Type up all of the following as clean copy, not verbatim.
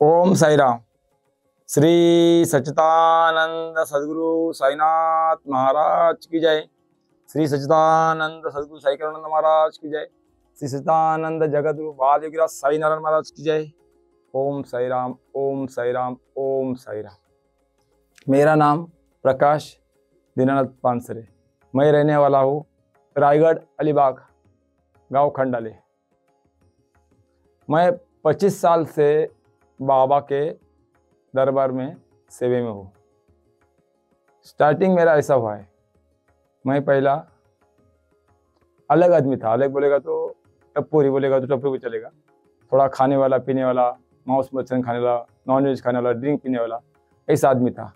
ओम साई राम। श्री सच्चिदानंद सदगुरु साईनाथ महाराज की जय। श्री सच्चिदानंद सदगुरु साई करुणानंद महाराज की जय। श्री सच्चिदानंद जगतगुरु बाल योगीराज साई नारायण महाराज की जय। ओम साई राम, ओम साई राम, ओम साई राम। मेरा नाम प्रकाश दीनानाथ पानसरे। मैं रहने वाला हूँ रायगढ़ अलीबाग, गांव खंडाले। मैं 25 साल से बाबा के दरबार में सेवे में हूँ। स्टार्टिंग मेरा ऐसा हुआ है, मैं पहला अलग आदमी था। अलग बोलेगा तो टप्पोरी, बोलेगा तो टप्पोरी भी चलेगा। थोड़ा खाने वाला, पीने वाला, मांस मच्छर खाने वाला, नॉनवेज खाने वाला, ड्रिंक पीने वाला, ऐसा आदमी था।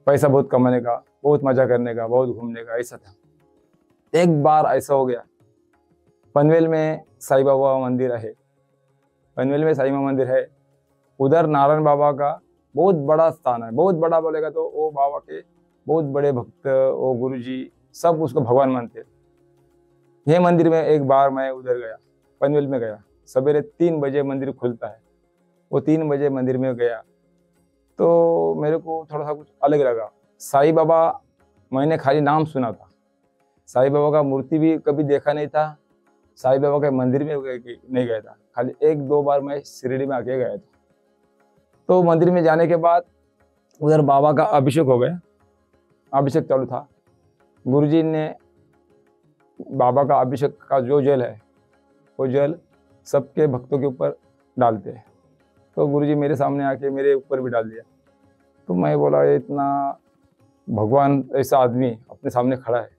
पैसा बहुत कमाने का, बहुत मजा करने का, बहुत घूमने का, ऐसा था। एक बार ऐसा हो गया, पनवेल में साईं बाबा मंदिर है। पनवेल में साईं बाबा मंदिर है, उधर नारायण बाबा का बहुत बड़ा स्थान है। बहुत बड़ा बोलेगा तो वो बाबा के बहुत बड़े भक्त, वो गुरुजी सब उसको भगवान मानते। ये मंदिर में एक बार मैं उधर गया, पनवेल में गया। सवेरे 3 बजे मंदिर खुलता है। वो 3 बजे मंदिर में गया तो मेरे को थोड़ा सा कुछ अलग लगा। साईं बाबा मैंने खाली नाम सुना था, साईं बाबा का मूर्ति भी कभी देखा नहीं था, साईं बाबा के मंदिर में नहीं गया था। खाली 1-2 बार मैं शिरडी में आके गया था। तो मंदिर में जाने के बाद उधर बाबा का अभिषेक हो गया। अभिषेक चालू था। गुरुजी ने बाबा का अभिषेक का जो जल है, वो जल सबके भक्तों के ऊपर डालते हैं। तो गुरुजी मेरे सामने आके मेरे ऊपर भी डाल दिया। तो मैं बोला, ये इतना भगवान ऐसा आदमी अपने सामने खड़ा है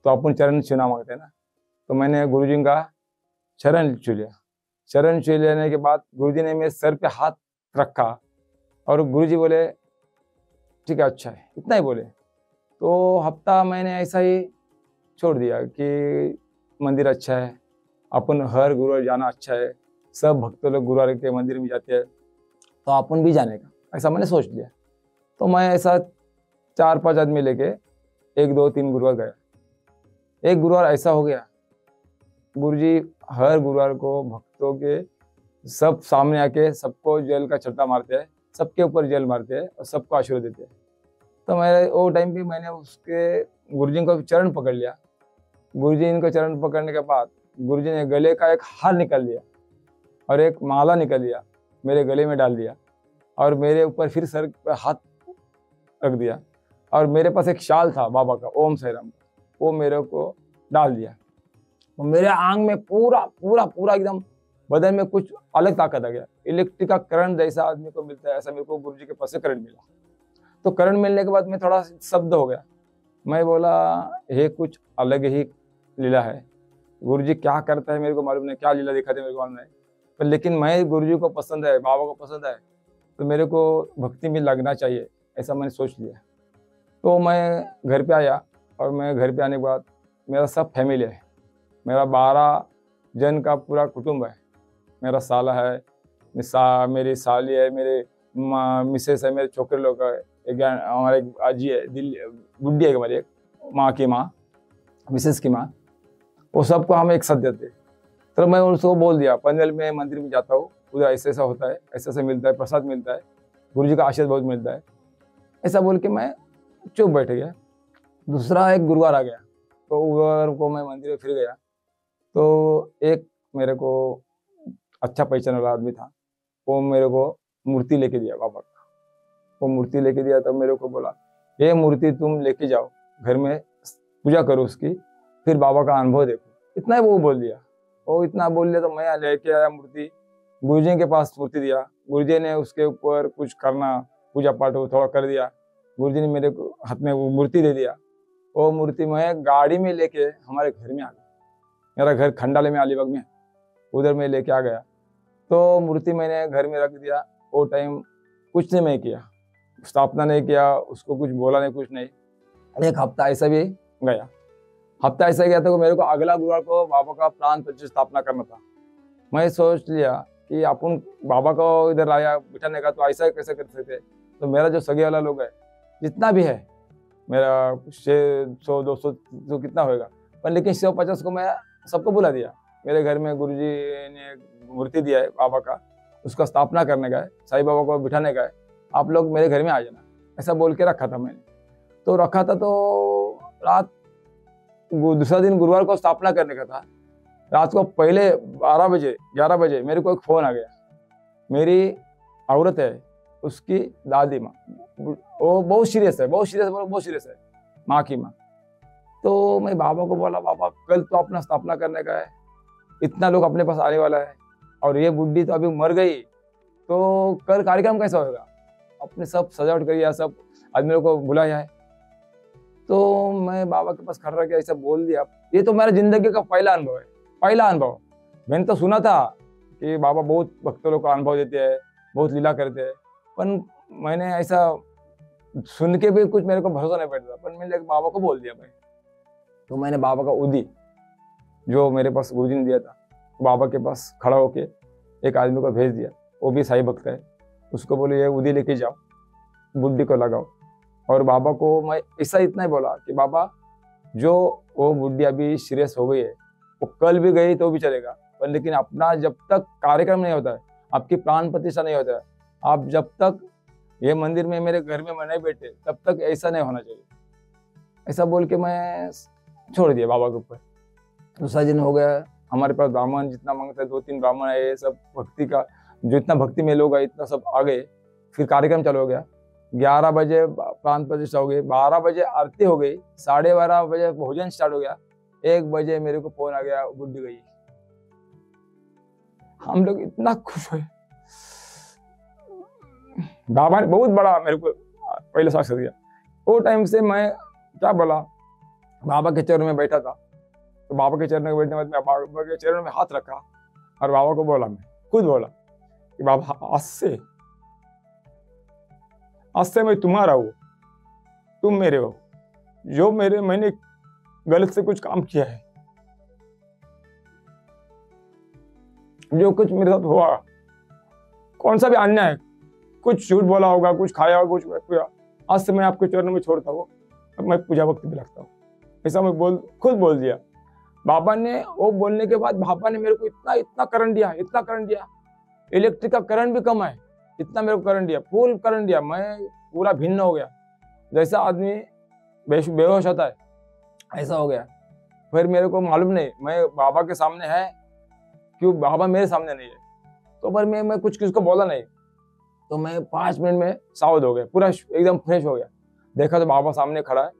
तो अपन चरण छूना मांगते हैं ना। तो मैंने गुरुजी का चरण छू लिया। चरण छू लेने के बाद गुरुजी ने मेरे सर पे हाथ रखा और गुरुजी बोले, ठीक है, अच्छा है, इतना ही बोले। तो हफ्ता मैंने ऐसा ही छोड़ दिया कि मंदिर अच्छा है, अपन हर गुरुवार जाना अच्छा है, सब भक्त लोग गुरुवार के मंदिर में जाते हैं तो अपन भी जाने का, ऐसा मैंने सोच लिया। तो मैं ऐसा 4-5 आदमी लेके 1-2-3 गुरुवार गया। एक गुरुवार ऐसा हो गया, गुरुजी हर गुरुवार को भक्तों के सब सामने आके सबको जल का छट्टा मारते हैं, सबके ऊपर जल मारते हैं और सबको आशीर्वाद देते हैं। तो मेरे वो टाइम भी मैंने उसके गुरुजी को चरण पकड़ लिया। गुरुजी इनको चरण पकड़ने के बाद गुरुजी ने गले का एक हार निकाल लिया और एक माला निकाल लिया, मेरे गले में डाल दिया और मेरे ऊपर फिर सर पर हाथ रख दिया। और मेरे पास एक शाल था बाबा का, ओम साई राम, वो मेरे को डाल दिया। तो मेरे आंग में पूरा पूरा पूरा एकदम बदन में कुछ अलग ताकत आ गया। इलेक्ट्रिक का करंट जैसा आदमी को मिलता है, ऐसा मेरे को गुरुजी के पास से करंट मिला। तो करंट मिलने के बाद मैं थोड़ा शब्द हो गया। मैं बोला, ये कुछ अलग ही लीला है। गुरुजी क्या करता है मेरे को मालूम नहीं, क्या लीला दिखाते मेरे को मालूम नहीं, पर लेकिन मैं गुरुजी को पसंद है, बाबा को पसंद है, तो मेरे को भक्ति में लगना चाहिए, ऐसा मैंने सोच लिया। तो मैं घर पे आया और मैं घर पे आने के बाद मेरा सब फैमिली है, मेरा 12 जन का पूरा कुटुंब है। मेरा साला है, मेरी साली है, मेरे मिसेस है, मेरे छोकरे लोग है, हमारे आजी है, दिल्ली बुढ़ी है हमारी, एक माँ की माँ, मिसेस की माँ, वो सबको हम एक साथ देते। तो मैं उसको बोल दिया, पनवेल में मंदिर में जाता हूँ, उधर ऐसा ऐसा होता है, ऐसा ऐसा मिलता है, प्रसाद मिलता है, गुरुजी का आशीर्वाद बहुत मिलता है, ऐसा बोल के मैं चुप बैठ गया। दूसरा एक गुरुवार आ गया, तो गुरुवार को मैं मंदिर में फिर गया। तो एक मेरे को अच्छा पहचान वाला आदमी था, वो मेरे को मूर्ति लेके दिया बाबा का। वो मूर्ति लेके दिया तब मेरे को बोला, ये मूर्ति तुम लेके जाओ घर में, पूजा करो उसकी, फिर बाबा का अनुभव देखो। इतना ही वो बोल दिया। वो इतना बोल दिया तो मैं लेके आया मूर्ति, गुरुजी के पास मूर्ति दिया। गुरुजी ने उसके ऊपर कुछ करना, पूजा पाठ थोड़ा कर दिया। गुरुजी ने मेरे को हाथ में वो मूर्ति दे दिया। वो मूर्ति मैं गाड़ी में लेके हमारे घर में आ गया। मेरा घर खंडाले में, अलीबाग में, उधर मैं लेके आ गया। तो मूर्ति मैंने घर में रख दिया। वो टाइम कुछ नहीं मैं किया, स्थापना नहीं किया, उसको कुछ बोला नहीं, कुछ नहीं। एक हफ्ता ऐसा भी गया। हफ्ता ऐसा गया था, मेरे को अगला गुरुवार को बाबा का प्राण प्रतिष्ठा स्थापना करना था। मैं सोच लिया कि अपन बाबा को इधर लाया बिठाने का, तो ऐसा कैसे कर सकते। तो मेरा जो सगे वाला लोग है, जितना भी है, मेरा 100-200 तो कितना होएगा, पर लेकिन 150 को मैं सबको बुला दिया। मेरे घर में गुरुजी ने मूर्ति दिया है बाबा का, उसका स्थापना करने का है, साईं बाबा को बिठाने का है, आप लोग मेरे घर में आ जाना, ऐसा बोल के रखा था मैंने। तो रखा था तो रात दूसरा दिन गुरुवार को स्थापना करने का था। रात को पहले 12 बजे 11 बजे मेरे को एक फ़ोन आ गया। मेरी औरत है, उसकी दादी माँ, वो बहुत सीरियस है, बहुत सीरियस है, माँ की माँ। तो मैं बाबा को बोला, बाबा कल तो अपना स्थापना करने का है, इतना लोग अपने पास आने वाला है और ये बुढ़ी तो अभी मर गई, तो कल कार्यक्रम कैसा होगा? अपने सब सजावट करिए, सब आदमियों को बुलाया है। तो मैं बाबा के पास खड़ा रह के ऐसा बोल दिया। ये तो मेरा जिंदगी का पहला अनुभव है, पहला अनुभव। मैंने तो सुना था कि बाबा बहुत भक्तों लोग को अनुभव देते हैं, बहुत लीला करते हैं, पर मैंने ऐसा सुन के भी कुछ मेरे को भरोसा नहीं बैठता। पर मैंने बाबा को बोल दिया भाई। तो मैंने बाबा का उदी जो मेरे पास गुरुजी ने दिया था, बाबा के पास खड़ा होके एक आदमी को भेज दिया, वो भी साईं भक्त है। उसको बोले ये उदी लेके जाओ, बुड्ढी को लगाओ। और बाबा को मैं ऐसा इतना ही बोला कि बाबा जो वो बुड्ढी अभी सीरियस हो गई है, वो कल भी गई तो भी चलेगा, पर लेकिन अपना जब तक कार्यक्रम नहीं होता है, आपकी प्राण प्रतिष्ठा नहीं होता है, आप जब तक ये मंदिर में मेरे घर में नहीं बैठे, तब तक ऐसा नहीं होना चाहिए। ऐसा बोल के मैं छोड़ दिया बाबा के ऊपर। दूसरा दिन हो गया, हमारे पास ब्राह्मण जितना मांगता है, 2-3 ब्राह्मण आए, सब भक्ति का जितना भक्ति में लोग आए इतना सब आ गए। फिर कार्यक्रम चालू हो गया। 11 बजे प्राण प्रतिष्ठा हो गई, 12 बजे आरती हो गई, 12:30 बजे भोजन स्टार्ट हो गया, 1 बजे मेरे को फोन आ गया, बुड्ढी गई। हम लोग इतना खुश हुए। बाबा ने बहुत बड़ा मेरे को पहले साक्ष्य दिया। वो टाइम से मैं क्या बोला, बाबा के चरणों में बैठा था, तो बाबा के चरणों में बैठने के बाद मैं बाबा के चरणों में हाथ रखा और बाबा को बोला, मैं खुद बोला कि बाबा आज से मैं तुम्हारा हूँ, तुम मेरे हो। जो मैंने गलत से कुछ काम किया है, जो कुछ मेरे साथ हुआ, कौन सा भी अन्याय है, कुछ झूठ बोला होगा, कुछ खाया होगा, कुछ किया, आज से मैं आपके चरणों में छोड़ता हूँ, अब मैं पूजा भक्ति में लगता हूँ। ऐसा मैं खुद बोल दिया। बाबा ने वो बोलने के बाद बाबा ने मेरे को इतना करंट दिया, इलेक्ट्रिक का करंट भी कम है, इतना मेरे को करंट दिया, फुल करंट दिया। मैं पूरा भिन्न हो गया, जैसा आदमी बेहोश होता है ऐसा हो गया। फिर मेरे को मालूम नहीं मैं बाबा के सामने है, क्यों बाबा मेरे सामने नहीं है। तो पर मैं कुछ किसको बोला नहीं, तो मैं 5 मिनट में सावध हो गया, पूरा एकदम फ्रेश हो गया। देखा तो बाबा सामने खड़ा है,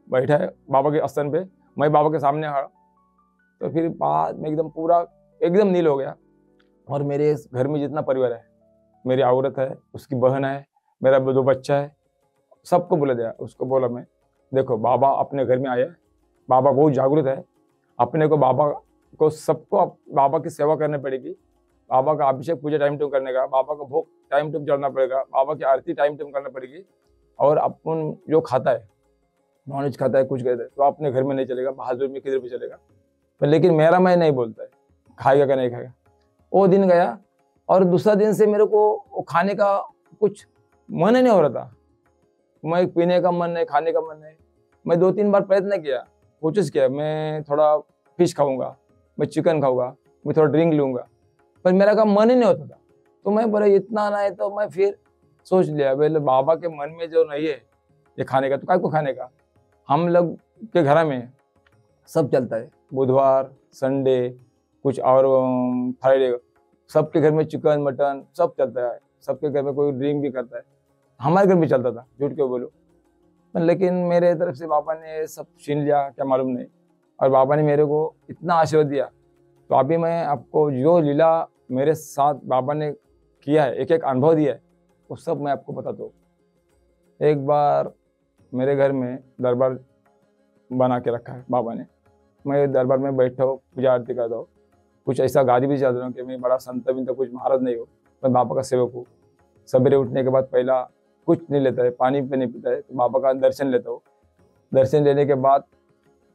बैठा है बाबा के आसन पे, मैं बाबा के सामने खड़ा। तो फिर बाद में एकदम पूरा एकदम नील हो गया। और मेरे घर में जितना परिवार है, मेरी औरत है, उसकी बहन है, मेरा 2 बच्चा है, सबको बोला दिया। उसको बोला मैं, देखो बाबा अपने घर में आया है, बाबा बहुत जागरूक है, अपने को बाबा को सबको बाबा की सेवा करनी पड़ेगी, बाबा का अभिषेक पूजा टाइम टाइम करने का, बाबा का भोग टाइम टाइम चढ़ना पड़ेगा, बाबा की आरती टाइम टाइम करना पड़ेगी। और अपन जो खाता है, नॉनवेज खाता है, कुछ कहता है, तो अपने घर में नहीं चलेगा, बाहर में किधर भी चलेगा। पर लेकिन मेरा मैं नहीं बोलता है खाएगा क्या नहीं खाएगा। वो दिन गया और दूसरा दिन से मेरे को वो खाने का कुछ मन ही नहीं हो रहा था। मैं पीने का मन नहीं, खाने का मन नहीं। मैं 2-3 बार प्रयत्न किया, कोशिश किया, मैं थोड़ा फिश खाऊंगा, मैं चिकन खाऊंगा, मैं थोड़ा ड्रिंक लूंगा, पर मेरा का मन ही नहीं होता था। तो मैं बोला इतना ना है, तो मैं फिर सोच लिया बोले बाबा के मन में जो नहीं है ये खाने का, तो काय को खाने का। हम लोग के घर में सब चलता है, बुधवार, संडे, कुछ और फ्राइडे, सबके घर में चिकन मटन सब चलता है, सबके घर में कोई ड्रिंक भी करता है, हमारे घर भी चलता था, झूठ क्यों बोलो। लेकिन मेरे तरफ से बाबा ने सब छीन लिया, क्या मालूम नहीं। और बाबा ने मेरे को इतना आशीर्वाद दिया। तो अभी मैं आपको जो लीला मेरे साथ बाबा ने किया है, एक एक अनुभव दिया है, वो सब मैं आपको बताता हूँ। एक बार मेरे घर में दरबार बना के रखा है बाबा ने, मैं दरबार में बैठा हूँ, पूजा आरती करता हूँ, कुछ ऐसा गादी भी चल रहा हूँ कि मैं बड़ा संत भी तो कुछ महाराज नहीं हो, मैं बाबा का सेवक हूँ। सवेरे उठने के बाद पहला कुछ नहीं लेता है, पानी भी नहीं पीता है, तो बाबा का दर्शन लेता हूँ। दर्शन लेने के बाद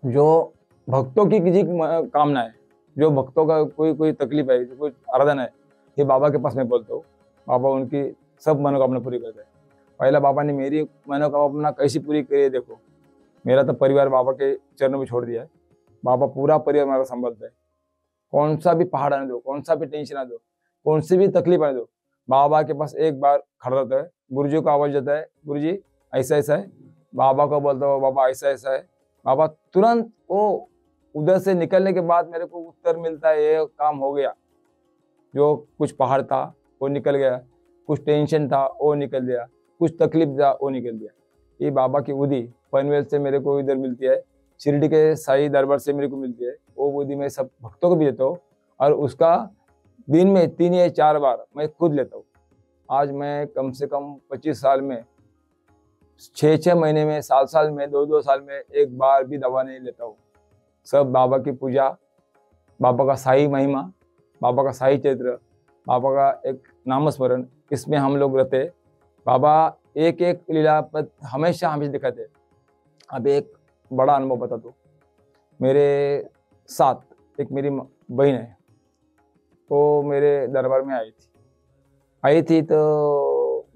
जो भक्तों की किसी कामना है, जो भक्तों का कोई तकलीफ है, कोई आराधना है, ये बाबा के पास मैं बोलता हूँ। बाबा उनकी सब मनोकामना पूरी करते हैं। पहला बाबा ने मेरी मनोकामना कैसी पूरी करी है देखो। मेरा तो परिवार बाबा के चरणों में छोड़ दिया है, बाबा पूरा परिवार हमारा संभालता है। कौन सा भी पहाड़ आने दो, कौन सा भी टेंशन आने दो, कौन सी भी तकलीफ आने दो, बाबा के पास एक बार खड़ा रहता है, गुरुजी को आवाज देता है, गुरुजी ऐसा ऐसा है, बाबा को बोलता हो बाबा ऐसा ऐसा है, बाबा तुरंत वो उधर से निकलने के बाद मेरे को उत्तर मिलता है, ये काम हो गया। जो कुछ पहाड़ था वो निकल गया, कुछ टेंशन था वो निकल गया, कुछ तकलीफ था वो निकल गया। ये बाबा की उदी पनवेल से मेरे को इधर मिलती है, शिरडी के साई दरबार से मेरे को मिलती है। वो उदी मैं सब भक्तों को भी देता हूँ और उसका दिन में 3 या 4 बार मैं खुद लेता हूँ। आज मैं कम से कम 25 साल में 6 महीने में, साल में, 2 साल में एक बार भी दवा नहीं लेता हूँ। सब बाबा की पूजा, बाबा का साई महिमा, बाबा का साई चरित्र, बाबा का एक नामस्मरण, इसमें हम लोग रहते। बाबा एक एक लीला पर हमेशा हमें दिखाते। अब एक बड़ा अनुभव बता दो। मेरे साथ एक मेरी बहन है, वो मेरे दरबार में आई थी तो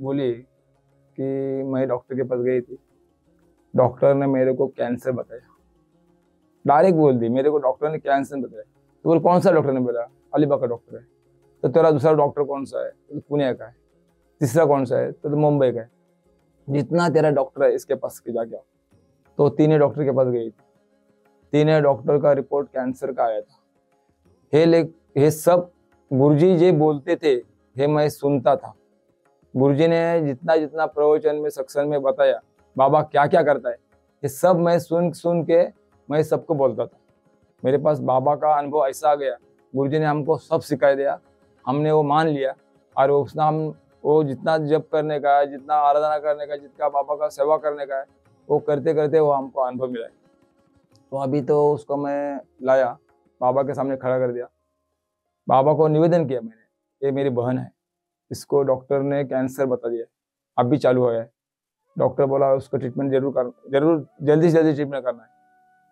बोली कि मैं डॉक्टर के पास गई थी, डॉक्टर ने मेरे को कैंसर बताया। डायरेक्ट बोल दी मेरे को, डॉक्टर ने कैंसर बताया। तो बोल कौन सा डॉक्टर ने बोला? अलीबाग का डॉक्टर है। तो तेरा दूसरा डॉक्टर कौन सा है? तो पुणे का है। तीसरा कौन सा है? तो मुंबई का है। जितना तेरा डॉक्टर है इसके पास जाके आओ। तो 3 डॉक्टर के पास गई थी, 3 डॉक्टर का रिपोर्ट कैंसर का आया था। ये सब गुरुजी जी बोलते थे, ये मैं सुनता था। गुरुजी ने जितना जितना प्रवचन में सत्संग में बताया बाबा क्या क्या करता है, ये सब मैं सुन के मैं सबको बोलता था। मेरे पास बाबा का अनुभव ऐसा आ गया, गुरुजी ने हमको सब सिखा दिया, हमने वो मान लिया और उसने हम वो जितना जप करने का है, जितना आराधना करने का, जितना बाबा का सेवा करने का है, वो करते करते वो हमको अनुभव मिला है। तो अभी तो उसको मैं लाया, बाबा के सामने खड़ा कर दिया, बाबा को निवेदन किया मैंने, ये मेरी बहन है, इसको डॉक्टर ने कैंसर बता दिया, अभी चालू हो गया है। डॉक्टर बोला उसको ट्रीटमेंट जरूर जल्दी से जल्दी ट्रीटमेंट करना है।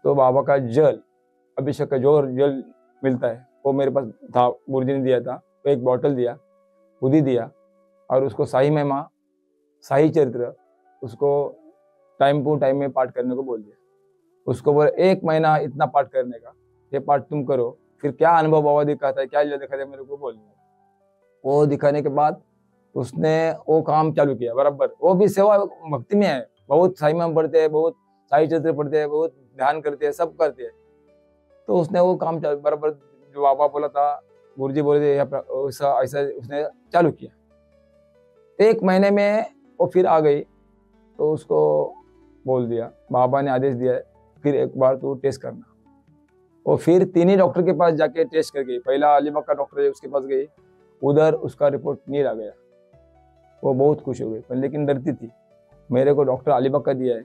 तो बाबा का जल, अभिषेक का जो जल मिलता है वो मेरे पास था, गुरुजी ने दिया था। तो एक बॉटल दिया, उदी दिया और उसको साई महिमा, साई चरित्र उसको टाइम टू टाइम में पाठ करने को बोल दिया। उसको बोले 1 महीना इतना पाठ करने का, ये पाठ तुम करो, फिर क्या अनुभव बाबा दिखाता है, क्या दिखाता है मेरे को बोलना। वो दिखाने के बाद उसने वो काम चालू किया बराबर। वो भी सेवा भक्ति में है, बहुत साई महिमा पढ़ते हैं, बहुत साई चरित्र पढ़ते हैं, बहुत ध्यान करते हैं, सब करते हैं। तो उसने वो काम बराबर जो बाबा बोला था, गुरुजी बोले थे ऐसा उसने चालू किया। 1 महीने में वो फिर आ गई। तो उसको बोल दिया, बाबा ने आदेश दिया है फिर एक बार तू टेस्ट करना। वो फिर 3 ही डॉक्टर के पास जाके टेस्ट कर गई। पहला अलीबाग का डॉक्टर है उसके पास गई, उधर उसका रिपोर्ट नहीं आ गया। वो बहुत खुश हो गई, पर लेकिन डरती थी, मेरे को डॉक्टर अलीबाग का दिया है,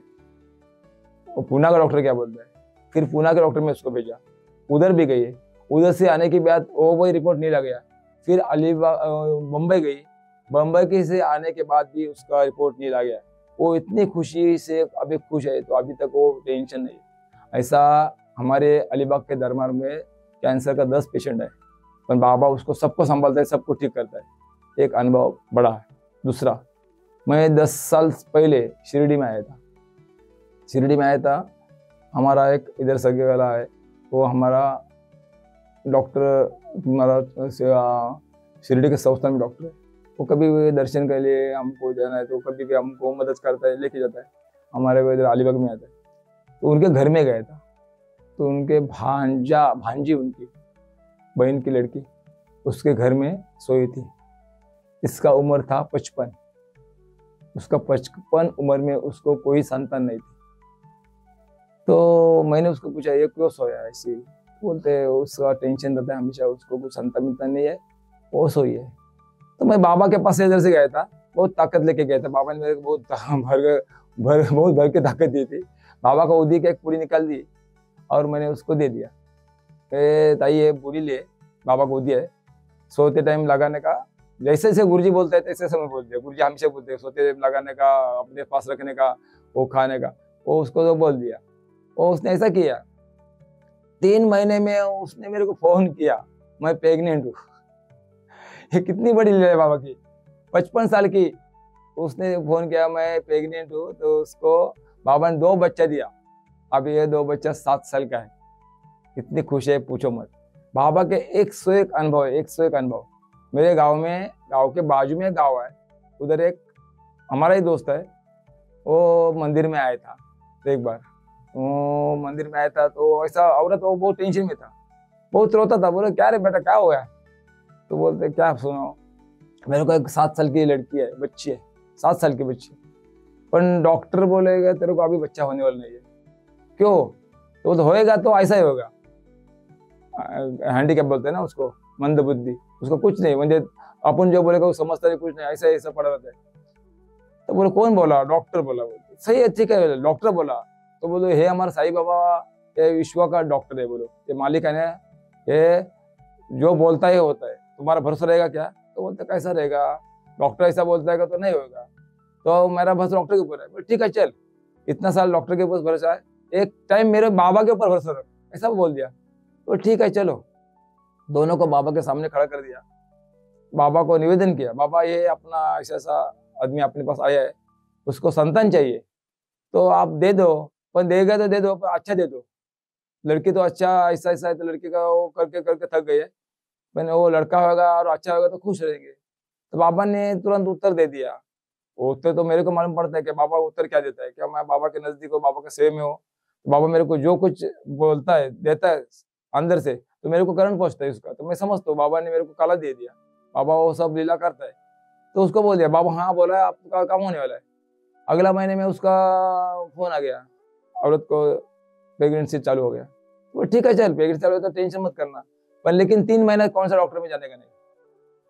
वो पूना का डॉक्टर क्या बोलता है। फिर पूना के डॉक्टर में उसको भेजा, उधर भी गई, उधर से आने के बाद वो रिपोर्ट नहीं लग गया। फिर अलीबाग मुंबई गई, मुंबई के से आने के बाद भी उसका रिपोर्ट नहीं लग गया। वो इतनी खुशी से अभी खुश है, तो अभी तक वो टेंशन नहीं। ऐसा हमारे अलीबाग के दरबार में कैंसर का 10 पेशेंट है, पर बाबा उसको सबको संभालता है, सबको ठीक करता है। एक अनुभव बड़ा है। दूसरा, मैं 10 साल पहले शिरडी में आया था। हमारा एक इधर सगे वाला है, वो हमारा डॉक्टर, हमारा शिरडी के संस्थान में डॉक्टर है। वो कभी भी दर्शन के लिए हमको जाना है तो कभी भी हमको मदद करता है, लेके जाता है। हमारे वो इधर अलीबाग में आता है। तो उनके घर में गया था, तो उनके भांजी उनकी बहन की लड़की उसके घर में सोई थी। इसका उम्र था 55। उसका 55 उम्र में उसको कोई संतान नहीं थी। तो मैंने उसको पूछा ये क्यों सोया है ऐसे? बोलते उसका टेंशन रहता है हमेशा, उसको कुछ संतान मिलता नहीं है, वो सोई है। तो मैं बाबा के पास इधर से गया था, बहुत ताकत लेके गया था। बाबा ने मेरे को बहुत भर के ताकत दी थी। बाबा को उदी के एक पूरी निकाल दी और मैंने उसको दे दिया, ताई ये पूरी ले, बाबा को दिया है। सोते टाइम लगाने का, जैसे जैसे गुरुजी बोलते हैं तैसे समय बोलते हैं। गुरुजी हमेशा बोलते हैं सोते टाइम लगाने का, अपने पास रखने का, वो खाने का, वो उसको तो बोल दिया। वो उसने ऐसा किया। 3 महीने में उसने मेरे को फोन किया, मैं प्रेग्नेंट हूँ। ये कितनी बड़ी लीला है बाबा की। 55 साल की उसने फोन किया, मैं प्रेग्नेंट हूँ। तो उसको बाबा ने 2 बच्चा दिया। अब ये 2 बच्चा 7 साल का है। कितनी खुश है पूछो मत। बाबा के 101 अनुभव है, 101 अनुभव। मेरे गांव में गांव के बाजू में एक गांव है, उधर एक हमारा ही दोस्त है, वो मंदिर में आया था। तो एक बार वो मंदिर में आया था तो ऐसा औरत, वो बहुत टेंशन में था, बहुत रोता था। बोले क्या रे बेटा क्या हो गया? तो बोलते क्या सुनो, मेरे को एक 7 साल की लड़की है, बच्ची है, 7 साल की बच्ची, पर डॉक्टर बोलेगा तेरे को अभी बच्चा होने वाला नहीं है। क्यों? तो होएगा तो ऐसा ही होगा, हैंडीकैप बोलते हैं ना उसको, मंद बुद्धि, उसको कुछ नहीं, म्हणजे अपन जो बोलेगा वो समझता है कुछ नहीं, ऐसा ऐसा पड़ा रहता है। तो बोले कौन बोला? डॉक्टर बोला। बोलते सही है, ठीक है, डॉक्टर बोला। तो बोलो हे हमारा साईं बाबा, ये विश्व का डॉक्टर है, बोलो ये मालिक है ना, ये जो बोलता है होता है, तुम्हारा भरोसा रहेगा क्या? तो बोलते कैसा रहेगा, डॉक्टर ऐसा बोलता है तो नहीं होगा, तो मेरा भरोसा डॉक्टर के ऊपर है। ठीक है चल, इतना साल डॉक्टर के ऊपर भरोसा है, एक टाइम मेरे बाबा के ऊपर भरोसा रख, ऐसा बोल दिया। तो ठीक है चलो, दोनों को बाबा के सामने खड़ा कर दिया, बाबा को निवेदन किया, बाबा ये अपना ऐसा ऐसा आदमी अपने पास आया है, उसको संतान चाहिए, तो आप दे दो, पर देगा तो दे दो, पर अच्छा दे दो। लड़की तो अच्छा ऐसा ऐसा है, तो लड़की का वो करके करके थक गई है, मैंने वो लड़का होगा और अच्छा होगा तो खुश रहेंगे। तो बाबा ने तुरंत उत्तर दे दिया। वो उत्तर तो मेरे को मालूम पड़ता है कि बाबा उत्तर क्या देता है, क्या मैं बाबा के नजदीक हो, बाबा के सेवा में हो, तो बाबा मेरे को जो कुछ बोलता है देता है अंदर से, तो मेरे को करंट पहुंचता है उसका, तो मैं समझता हूँ बाबा ने मेरे को काला दे दिया, बाबा वो सब लीला करता है। तो उसको बोल दिया, बाबा हाँ बोला है, आपका काम होने वाला है। अगला महीने में उसका फोन आ गया, औरत को प्रेगनेंसी चालू हो गया। वो ठीक है चल, प्रेगनेंसी चालू हो तो टेंशन मत करना, पर लेकिन 3 महीना कौन सा डॉक्टर में जाने का नहीं,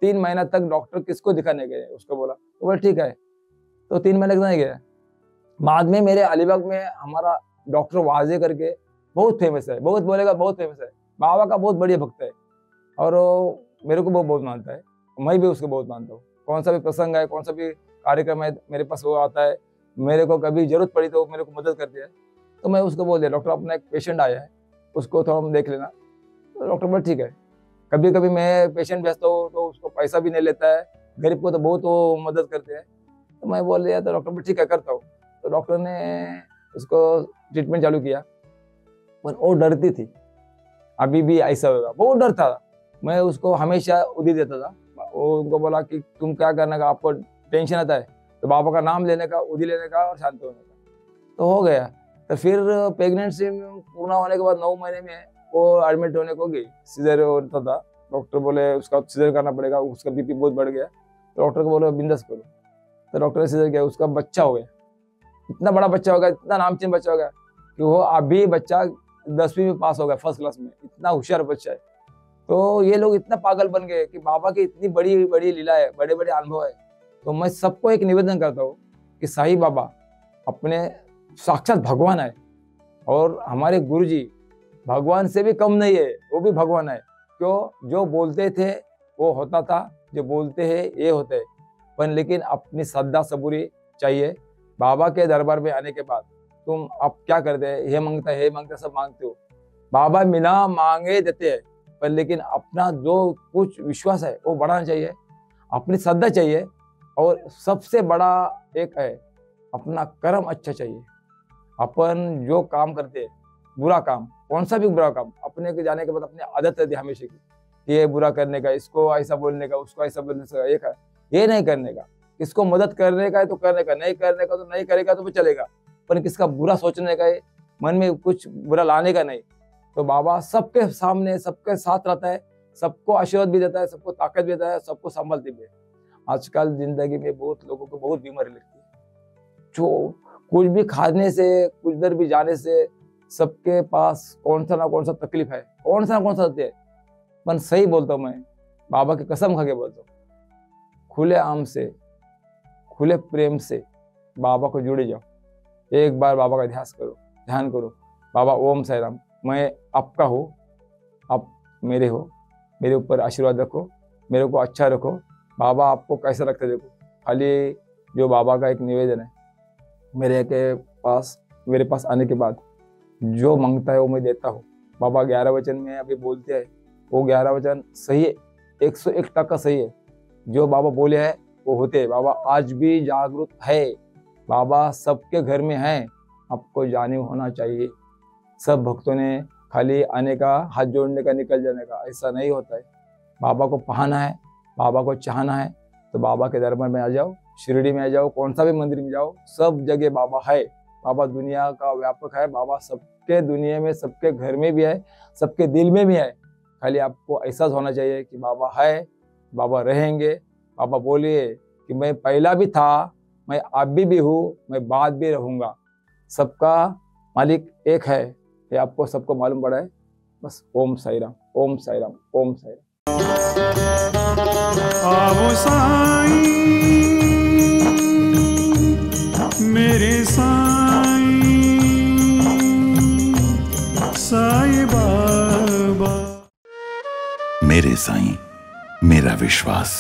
3 महीना तक डॉक्टर किसको दिखाने गए उसको बोला। तो बोला ठीक है, तो 3 महीने तक नहीं गया। बाद में मेरे अलीबाग में हमारा डॉक्टर वाजे करके बहुत फेमस है, बहुत बोलेगा बहुत फेमस है, बाबा का बहुत बढ़िया भक्त है, और मेरे को बहुत मानता है, मैं भी उसको बहुत मानता हूँ। कौन सा भी प्रसंग है, कौन सा भी कार्यक्रम है, मेरे पास वो आता है, मेरे को कभी जरूरत पड़ी तो मेरे को मदद करती है। तो मैं उसको बोल दिया, डॉक्टर अपना एक पेशेंट आया है, उसको थोड़ा देख लेना। तो डॉक्टर बोला ठीक है। कभी कभी मैं पेशेंट भेजता हूँ तो उसको पैसा भी नहीं लेता है, गरीब को तो बहुत वो मदद करते हैं। तो मैं बोल दिया, तो डॉक्टर बोला ठीक है करता हूँ। तो डॉक्टर ने उसको ट्रीटमेंट चालू किया, पर वो डरती थी, अभी भी ऐसा होगा, बहुत डर था। मैं उसको हमेशा उदी देता था, वो उनको बोला कि तुम क्या करने का, आपको टेंशन आता है तो बाबा का नाम लेने का, उदी लेने का और शांत होने का। तो हो गया। तो फिर प्रेगनेंसी पूर्ण होने के बाद 9 महीने में वो एडमिट होने को गई, सीजर होता था, डॉक्टर बोले उसका सीजर करना पड़ेगा, उसका बीपी बहुत बढ़ गया। तो डॉक्टर को बोले बिंदास करो, तो डॉक्टर ने सीजर किया, उसका बच्चा हो गया, इतना बड़ा बच्चा हो गया, इतना नामचीन बच्चा हो गया कि वो अभी बच्चा 10वीं में पास हो गया, फर्स्ट क्लास में, इतना होशियार बच्चा है। तो ये लोग इतना पागल बन गए कि बाबा की इतनी बड़ी बड़ी लीला है, बड़े बड़े अनुभव है। तो मैं सबको एक निवेदन करता हूँ कि साईं बाबा अपने साक्षात भगवान है, और हमारे गुरुजी भगवान से भी कम नहीं है, वो भी भगवान है। क्यों? जो बोलते थे वो होता था, जो बोलते हैं ये होते हैं, पर लेकिन अपनी श्रद्धा सबूरी चाहिए। बाबा के दरबार में आने के बाद तुम अब क्या करते हैं, हे मांगता सब मांगते हो, बाबा बिना मांगे देते हैं, पर लेकिन अपना जो कुछ विश्वास है वो बढ़ाना चाहिए, अपनी श्रद्धा चाहिए, और सबसे बड़ा एक है अपना कर्म अच्छा चाहिए। अपन जो काम करते हैं, बुरा काम, कौन सा भी बुरा काम, अपने के जाने के बाद अपनी आदत रहती है हमेशा की, ये बुरा करने का, इसको ऐसा बोलने का, उसको ऐसा बोलने का, ये नहीं करने का। किसको मदद करने का है तो करने का, नहीं करने का तो नहीं करेगा तो भी चलेगा, पर किसका बुरा सोचने का है, मन में कुछ बुरा लाने का नहीं। तो बाबा सबके सामने, सबके साथ रहता है, सबको आशीर्वाद भी देता है, सबको ताकत भी देता है, सबको संभालते भी है। आजकल जिंदगी में बहुत लोगों को बहुत बीमारी लगती है, जो कुछ भी खाने से, कुछ देर भी जाने से सबके पास कौन सा ना कौन सा तकलीफ है, कौन सा ना कौन सा है। पर सही बोलता हूँ मैं, बाबा की कसम खा के बोलता हूँ, खुले आम से, खुले प्रेम से बाबा को जुड़े जाओ, एक बार बाबा का ध्यान करो, बाबा ओम साई राम, मैं आपका हूँ, आप मेरे हो, मेरे ऊपर आशीर्वाद रखो, मेरे को अच्छा रखो, बाबा आपको कैसा रखते देखो। खाली जो बाबा का एक निवेदन है, मेरे पास आने के बाद जो मांगता है वो मैं देता हूँ। बाबा 11 वचन में अभी बोलते हैं, वो 11 वचन सही है, 101% सही है, जो बाबा बोले हैं वो होते हैं। बाबा आज भी जागरूक है, बाबा सबके घर में है, आपको जाने होना चाहिए। सब भक्तों ने खाली आने का, हाथ जोड़ने का, निकल जाने का, ऐसा नहीं होता है। बाबा को पाना है, बाबा को चाहना है, तो बाबा के दरबार में आ जाओ, शिरडी में आ जाओ, कौन सा भी मंदिर में जाओ, सब जगह बाबा है। बाबा दुनिया का व्यापक है। बाबा सबके दुनिया में, सबके घर में भी है, सबके दिल में भी है। खाली आपको एहसास होना चाहिए कि बाबा है, बाबा रहेंगे। बाबा बोलिए कि मैं पहला भी था, मैं अभी भी हूँ, मैं बाद भी रहूँगा। सबका मालिक एक है, ये आपको सबको मालूम पड़ा है। बस ओम साई राम, ओम साई राम, ओम साई राम। आवो साईं मेरे साईं, साईं बाबा। मेरे साईं, मेरा विश्वास।